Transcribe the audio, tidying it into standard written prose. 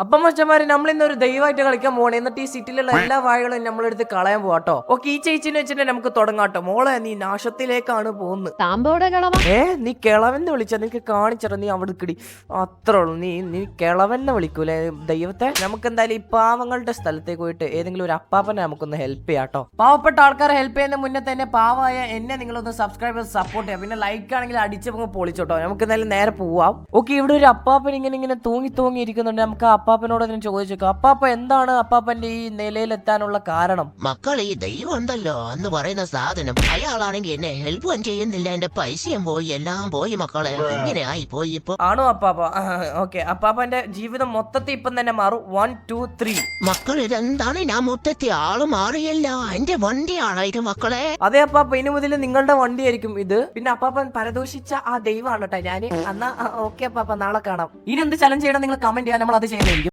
അപ്പം മച്ചന്മാര് നമ്മൾ ഇന്നൊരു ദൈവമായിട്ട് കളിക്കാൻ പോകണേ. എന്നിട്ട് ഈ സിറ്റിയിലുള്ള എല്ലാ വാഴകളും നമ്മളെടുത്ത് കളയാൻ പോവാട്ടോ. ഓക്കെ, ഈ ചേച്ചിനെ വെച്ചിട്ട് നമുക്ക് തുടങ്ങാട്ടോ. മോളെ, നീ നാശത്തിലേക്കാണ് പോകുന്നത്. താമ്പോടെ കളവ നീ കിളവെന്ന് വിളിച്ചാ നിനക്ക് കാണിച്ചറ. നീ അവിടെ കിടി അത്രേ ഉള്ളൂ. നീ കിളവെന്ന് വിളിക്കൂലേ ദൈവത്തെ? നമുക്ക് എന്തായാലും ഈ പാവങ്ങളുടെ സ്ഥലത്തേക്ക് പോയിട്ട് ഏതെങ്കിലും ഒരു അപ്പാപ്പനെ നമുക്കൊന്ന് ഹെൽപ്പ് ചെയ്യാട്ടോ. പാവപ്പെട്ട ആൾക്കാരെ ഹെൽപ്പ് ചെയ്യുന്ന മുന്നേ തന്നെ പാവമായ എന്നെ നിങ്ങളൊന്ന് സബ്സ്ക്രൈബ് ചെയ്ത് സപ്പോർട്ട് ചെയ്യാം. പിന്നെ ലൈക്ക് ആണെങ്കിൽ അടിച്ചപ്പോൾ പൊളിച്ചോട്ടോ. നമുക്ക് എന്തായാലും നേരെ പോവാം. ഓക്കെ, ഇവിടെ ഒരു അപ്പാപ്പൻ ഇങ്ങനെ തൂങ്ങി ഇരിക്കുന്നുണ്ട്. നമുക്ക് അപ്പാപ്പനോട് ഞാൻ ചോദിച്ചേക്കാം, അപ്പാപ്പ എന്താണ് അപ്പാപ്പന്റെ ഈ നിലയിലെത്താനുള്ള കാരണം? മക്കൾ, ഈ ദൈവം ഉണ്ടല്ലോ എന്ന് പറയുന്ന സാധനം, അയാളാണെങ്കിൽ എന്നെ ഹെൽപ്പും ചെയ്യുന്നില്ല. എന്റെ പൈസയും പോയി, എല്ലാം പോയി മക്കളെ. ഇങ്ങനെ ആയി പോയി ഇപ്പൊ. ആണോ അപ്പാപ്പ? ഓക്കെ, അപ്പാപ്പന്റെ ജീവിതം മൊത്തത്തിൽ ഇപ്പം തന്നെ മാറും. 1 2 3. മക്കൾ, ഇതെന്താണ്? ഞാൻ മൊത്തത്തിൽ ആള് മാറിയല്ല. എന്റെ വണ്ടിയാണായിട്ട് മക്കളെ. അതെ അപ്പാപ്പ, ഇനി മുതൽ നിങ്ങളുടെ വണ്ടിയായിരിക്കും ഇത്. പിന്നെ അപ്പാപ്പൻ പരദോഷിച്ച ആ ദൈവമാണ് കേട്ടോ ഞാന്. എന്നാ ഓക്കെ അപ്പാപ്പ, നാളെ കാണാം. ഇനി എന്ത് ചലഞ്ച് ചെയ്യണം നിങ്ങൾ കമന്റ് ചെയ്യാൻ, നമ്മൾ അത് ചെയ്യുന്നത്.